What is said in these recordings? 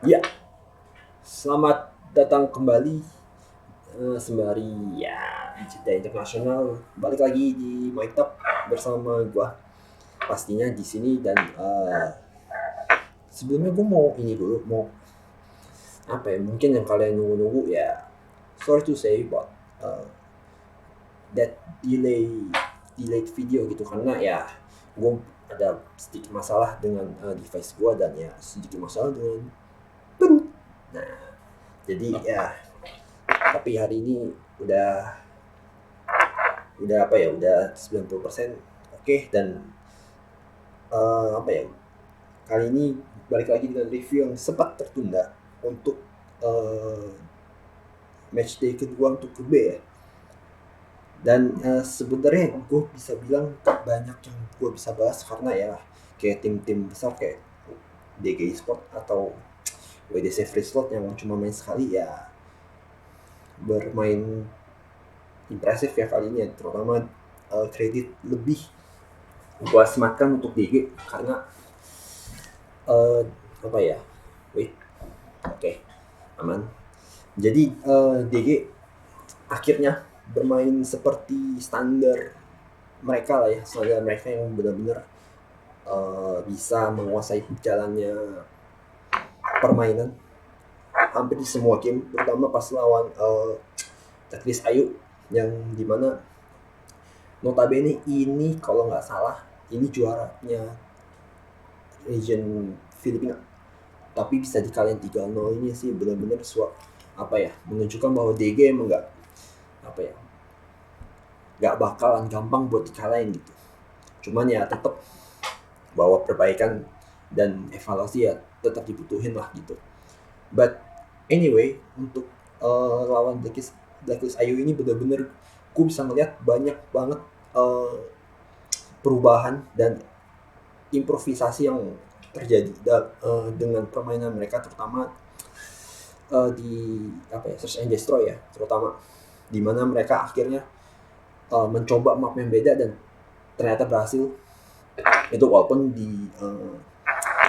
Ya, selamat datang kembali sembari ya di Cita Internasional. Balik lagi di My Talk bersama gua pastinya di sini dan sebelumnya gua mau ini dulu mau apa ya mungkin yang kalian nunggu-nunggu ya sorry to say but uh, that delayed video gitu karena ya gua ada sedikit masalah dengan device gua dan ya sedikit masalah dengan perut. Nah, jadi ya tapi hari ini udah apa ya udah 90% oke. Dan apa ya kali ini balik lagi dengan review yang sempat tertunda untuk uh, match day kedua untuk grup B ya. Dan sebenarnya gue bisa bilang banyak yang gue bisa bahas karena ya kayak tim-tim besar kayak DG Sport atau WDC Free Slot yang cuma main sekali ya bermain impresif ya kali ini ya, terutama kredit lebih gue sematkan untuk DG karena uh, apa ya wait oke aman. Jadi DG akhirnya bermain seperti standar mereka lah ya, standar mereka yang benar-benar bisa menguasai jalannya permainan hampir di semua game, terutama pas lawan Teknis Ayu yang dimana notabene ini kalau nggak salah ini juaranya region Filipina tapi bisa dikalahin 3-0. Ini sih benar-benar apa ya menunjukkan bahwa DG emang apa ya nggak bakalan gampang buat dikalahin gitu. Cuman ya tetap bahwa perbaikan dan evaluasi ya tetap dibutuhin lah gitu. But anyway untuk lawan Blacklist Ayu ini benar-benar gue bisa ngeliat banyak banget uh, perubahan dan improvisasi yang terjadi dengan permainan mereka, terutama di apa ya search and destroy ya, terutama di mana mereka akhirnya mencoba map yang beda dan ternyata berhasil. Itu walaupun di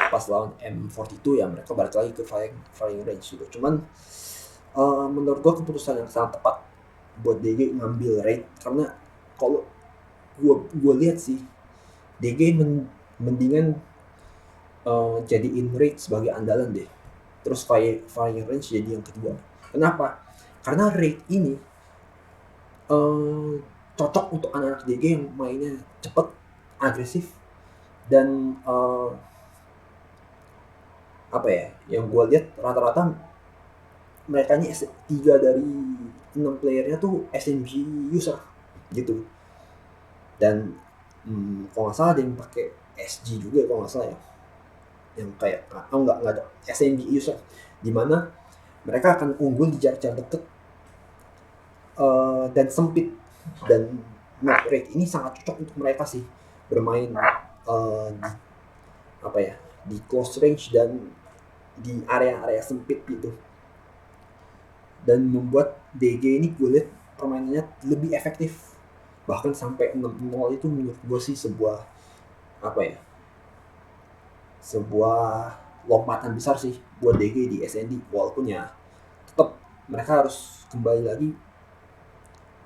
pas lawan M42 ya mereka balik lagi ke firing range gitu. Cuman menurut gua keputusan yang sangat tepat buat DG ngambil raid karena kalau gua lihat sih DG mendingan jadiin raid sebagai andalan deh. Terus firing range jadi yang kedua. Kenapa? Karena raid ini cocok untuk anak-anak DG yang mainnya cepet, agresif, dan apa ya yang gue lihat rata-rata mereka nya 3 dari 6 playernya tuh SMG user gitu. Dan kalau nggak salah ada yang pakai SG juga kalau nggak salah ya, yang kayak nggak ada SMG user, dimana mereka akan unggul di jarak dekat dan sempit. Dan map rate ini sangat cocok untuk mereka sih bermain di apa ya di close range dan di area-area sempit gitu, dan membuat DG ini gue lihat permainannya lebih efektif, bahkan sampai 6-0. Itu menurut gue sih sebuah apa ya sebuah lompatan besar sih buat DG di SND, walaupun ya tetap mereka harus kembali lagi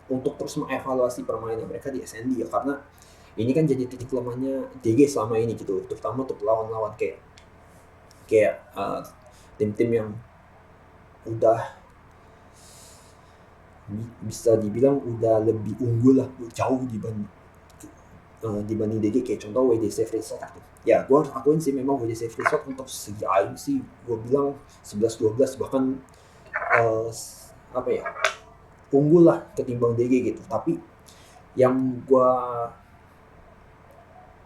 untuk terus mengevaluasi permainan mereka di SND ya, karena ini kan jadi titik lemahnya DG selama ini gitu, terutama untuk lawan-lawan kayak tim-tim yang udah bisa dibilang udah lebih unggul lah, jauh dibanding DG, kayak contoh WDC Freeshot gitu. Ya gue harus akuin sih memang WDC Freeshot untuk segi aim sih gue bilang 11-12 bahkan uh, apa ya unggul lah ketimbang DG gitu. Tapi yang gue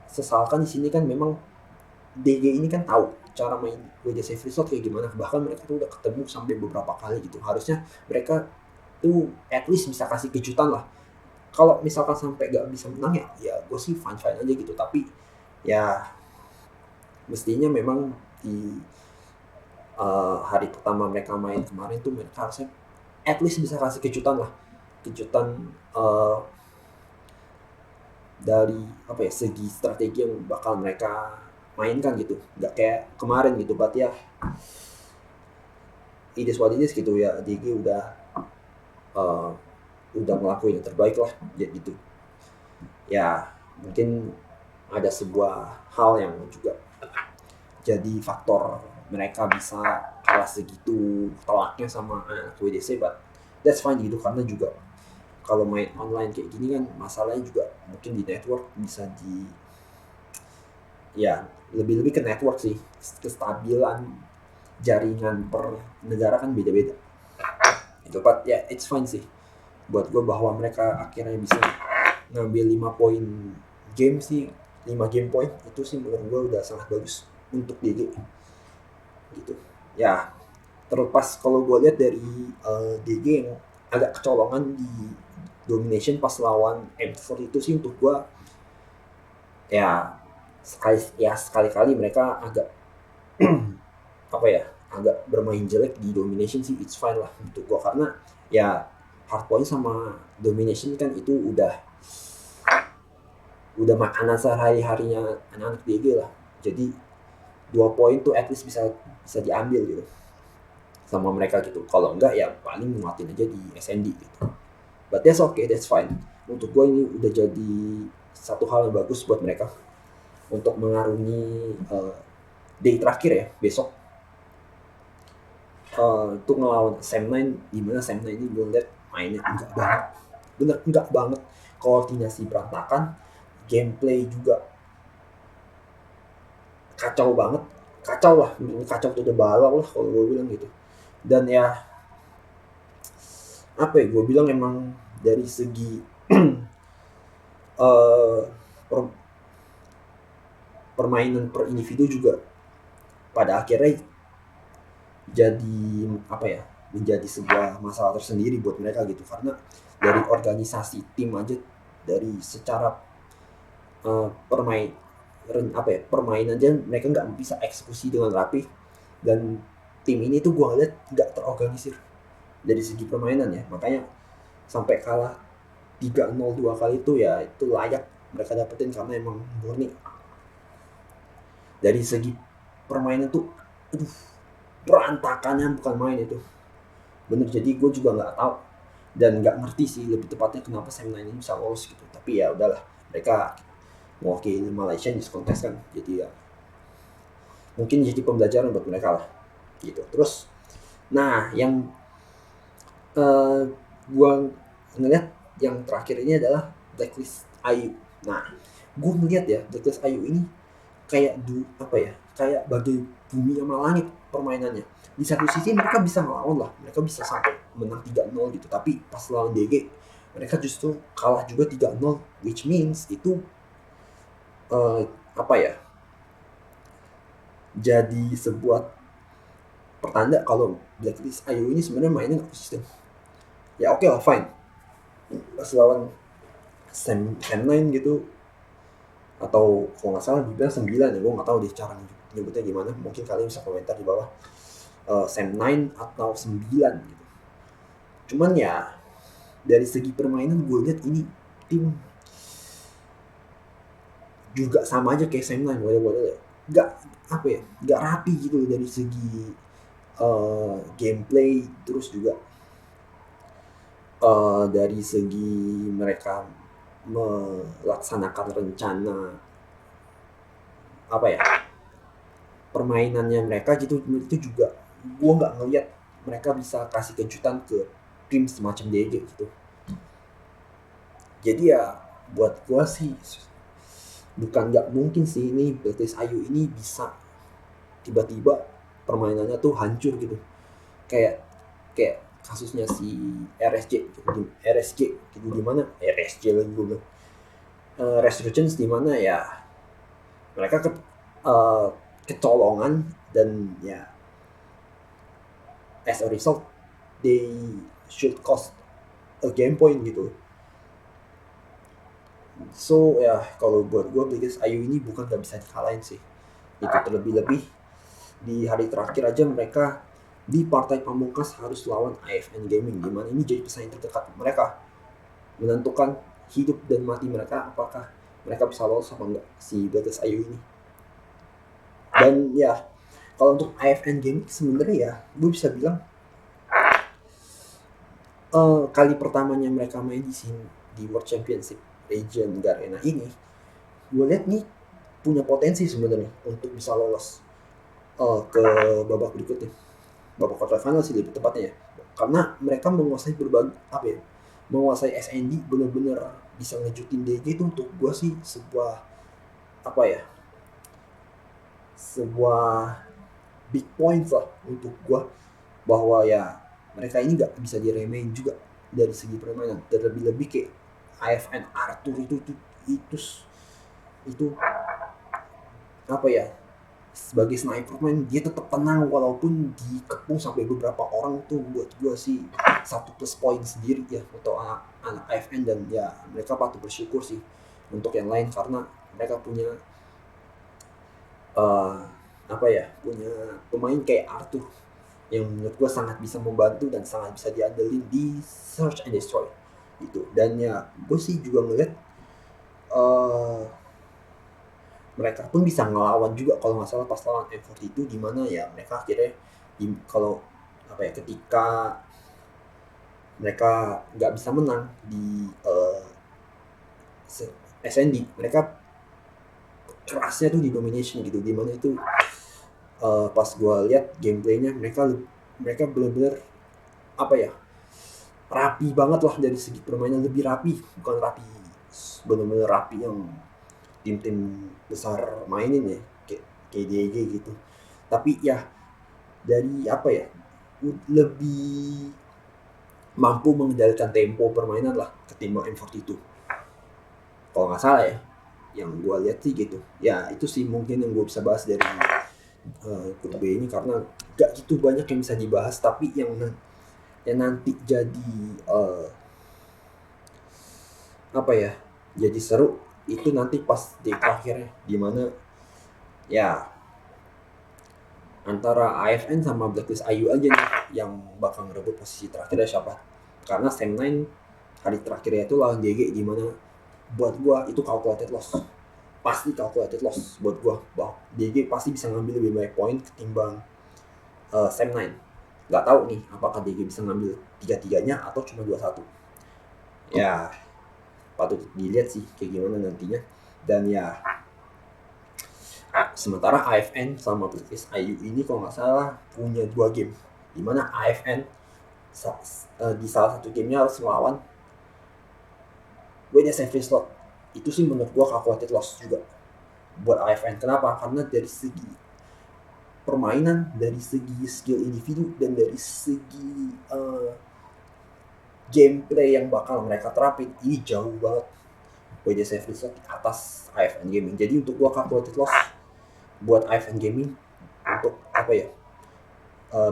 sesalkan di sini kan memang DG ini kan tahu cara main WDC Freeshot kayak gimana, bahkan mereka tuh udah ketemu sampai beberapa kali gitu. Harusnya mereka tuh at least bisa kasih kejutan lah. Kalau misalkan sampai gak bisa menang ya gue sih fine aja gitu. Tapi ya mestinya memang di hari pertama mereka main kemarin tuh mereka harusnya at least bisa kasih kejutan lah, kejutan dari apa ya segi strategi yang bakal mereka mainkan gitu, nggak kayak kemarin gitu. But ya it is what it is gitu ya. DG uh, udah ngelakuin yang terbaik lah gitu ya. Mungkin ada sebuah hal yang juga jadi faktor mereka bisa kalah segitu telaknya sama anak WDC, but that's fine gitu, karena juga kalau main online kayak gini kan masalahnya juga mungkin di network bisa ya lebih-lebih ke network sih, kestabilan jaringan per negara kan beda-beda itu, but ya it's fine sih buat gue bahwa mereka akhirnya bisa ngambil 5 poin game sih. 5 game point itu sih menurut gue udah sangat bagus untuk DG gitu ya. Terlepas kalau gue lihat dari DG yang agak kecolongan di domination pas lawan M4 itu sih, untuk gue ya sekali-kali mereka agak apa ya, agak bermain jelek di domination sih, it's fine lah untuk gue, karena ya hardpoint sama domination kan itu udah makanan sehari-harinya anak-anak DG lah. Jadi 2 poin tuh at least bisa diambil gitu sama mereka gitu. Kalau enggak ya paling nguatin aja di SND gitu. But that's okay, that's fine. Untuk gue ini udah jadi satu hal yang bagus buat mereka untuk mengarungi day terakhir ya besok. Itu ngelawan Sam9, dimana Sam9 ini gue liat mainnya enggak banget, bener enggak banget, koordinasi berantakan, gameplay juga kacau banget, kacau lah, kacau tuh udah balap lah kalau gue bilang gitu. Dan ya apa ya, gue bilang emang dari segi permainan per individu juga pada akhirnya jadi apa ya, menjadi sebuah masalah tersendiri buat mereka gitu, karena dari organisasi tim aja, dari secara permainan aja mereka nggak bisa eksekusi dengan rapi, dan tim ini tuh gue lihat nggak terorganisir dari segi permainan ya. Makanya sampai kalah 3-0 2 kali itu ya itu layak mereka dapetin, karena emang murni dari segi permainan tuh berantakannya bukan main itu bener. Jadi gue juga nggak tahu dan nggak ngerti sih lebih tepatnya kenapa Sam9 ini bisa lolos gitu, tapi ya udahlah, mereka mewakili Malaysia di kontes kan, jadi ya mungkin jadi pembelajaran buat mereka lah gitu. Terus nah yang gue ngeliat yang terakhir ini adalah Blacklist Ayu. Nah gue ngeliat ya Blacklist Ayu ini kayak kayak bagai bumi sama langit permainannya. Di satu sisi mereka bisa melawan lah, mereka bisa sampai menang 3-0 gitu, tapi pas lawan DG mereka justru kalah juga 3-0, which means itu jadi sebuah pertanda kalau Blacklist Ayu ini sebenarnya mainnya nggak konsisten. Ya oke lah, fine, pas lawan Sam9 gitu, atau kalau nggak salah dibilang 9 ya, gue nggak tahu deh cara nyebutnya gimana, mungkin kalian bisa komentar di bawah. Sam9 atau 9 gitu. Cuman ya dari segi permainan gue lihat ini tim juga sama aja kayak Sam9, nggak rapi gitu dari segi gameplay, terus juga dari segi mereka melaksanakan rencana permainannya mereka gitu, itu juga gue nggak ngeliat mereka bisa kasih kejutan ke tim semacam DG gitu. Jadi ya buat gue sih bukan nggak mungkin sih ini Blacklist Ayu ini bisa tiba-tiba permainannya tuh hancur gitu, kayak kasusnya si RSG gitu, dimana RSG lagi gue bilang, Resurgence, dimana ya mereka kecolongan dan ya as a result they should cost a game point gitu. So ya kalau buat gue Blacklist Ayu ini bukan gak bisa dikalahin sih itu, terlebih-lebih di hari terakhir aja mereka di partai pamungkas harus lawan AFN Gaming, dimana ini jadi pesaing terdekat mereka, menentukan hidup dan mati mereka, apakah mereka bisa lolos apa enggak si Blacklist Ayu ini. Dan ya kalau untuk AFN Gaming sebenarnya ya gue bisa bilang kali pertamanya mereka main di sini di World Championship Region Garena ini, gue lihat nih punya potensi sebenarnya untuk bisa lolos ke babak berikutnya, babak quarter final sih lebih tepatnya ya, karena mereka menguasai berbagai menguasai SND, bener-bener bisa ngejutin DG itu. Untuk gue sih sebuah sebuah big point lah untuk gue, bahwa ya mereka ini nggak bisa diremehin juga dari segi permainan. Terlebih-lebih kayak AFN Arthur itu sebagai sniper man, dia tetap tenang walaupun dikepung sampai beberapa orang. Tuh buat gue sih satu plus poin sendiri ya untuk anak AFN, dan ya mereka patut bersyukur sih untuk yang lain, karena mereka punya punya pemain kayak Arthur yang menurut gue sangat bisa membantu dan sangat bisa diandelin di search and destroy gitu. Dan ya gue sih juga ngeliat mereka pun bisa ngelawan juga kalau nggak salah pas lawan M40 itu, dimana ya mereka akhirnya ketika mereka nggak bisa menang di SND, mereka kerasnya tuh di domination gitu, dimana itu pas gue lihat gameplaynya mereka benar-benar rapi banget lah dari segi permainan, lebih rapi, bukan rapi benar-benar rapi yang tim-tim besar mainin ya kayak DG gitu, tapi ya dari lebih mampu mengendalikan tempo permainan lah ketimbang M42 kalau nggak salah ya, yang gue lihat sih gitu ya. Itu sih mungkin yang gue bisa bahas dari grup B ini, karena gak gitu banyak yang bisa dibahas, tapi yang nanti jadi jadi seru itu nanti pas di akhirnya, dimana ya antara AFN sama Blacklist IU aja nih yang bakal ngerebut posisi terakhirnya siapa. Karena Sam 9 hari terakhirnya itu lawan DG, dimana buat gua itu calculated loss, pasti calculated loss buat gua, bahwa DG pasti bisa ngambil lebih banyak poin ketimbang Sam 9. Nggak tahu nih apakah DG bisa ngambil 3-3-nya atau cuma 2-1. Ya patut dilihat sih kayak gimana nantinya. Dan ya sementara AFN sama Blacklist IU ini kalau nggak salah punya 2 game, dimana AFN di salah satu gamenya harus melawan WDC Free Slot. Itu sih menurut gua calculated loss juga buat AFN. Kenapa? Karena dari segi permainan, dari segi skill individu, dan dari segi gameplay yang bakal mereka terapin, ini jauh banget WDC Free Slot di atas AFN Gaming. Jadi untuk gua calculated loss buat AFN Gaming untuk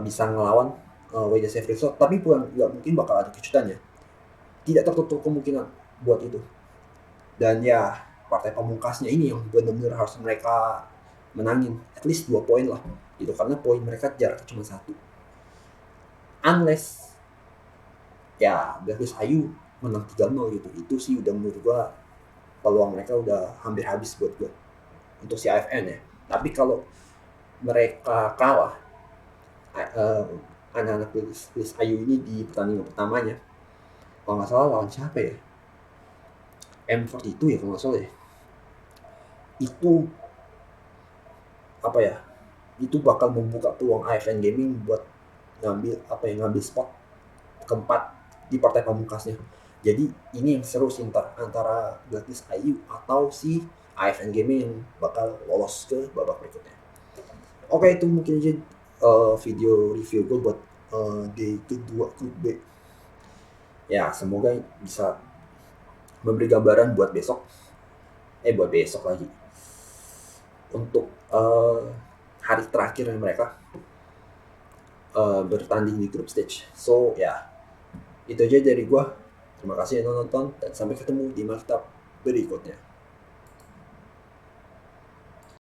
bisa ngelawan WDC Free Slot, tapi bukan nggak mungkin bakal ada kejutannya, tidak tertutup kemungkinan buat itu. Dan ya partai pamungkasnya ini yang benar-benar harus mereka menangin at least 2 poin lah gitu, karena poin mereka jarak cuma 1, unless ya Blacklist IU menang 3-0 gitu. Itu sih udah menurut gua peluang mereka udah hampir habis buat gua untuk si AFN ya. Tapi kalau mereka kalah anak-anak Blacklist IU ini di pertandingan pertamanya, kalau nggak salah lawan siapa ya, M42 ya kalau nggak salah ya, itu bakal membuka peluang AFN Gaming buat ngambil spot keempat di partai pamungkasnya. Jadi ini yang seru sih antara Blacklist IU atau si AFN Gaming yang bakal lolos ke babak berikutnya. Oke, itu mungkin aja video review gue buat di kedua grup B. Ya semoga bisa memberi gambaran buat besok lagi untuk hari terakhir mereka bertanding di group stage. So ya itu aja dari gua. Terima kasih yang nonton dan sampai ketemu di maktab berikutnya.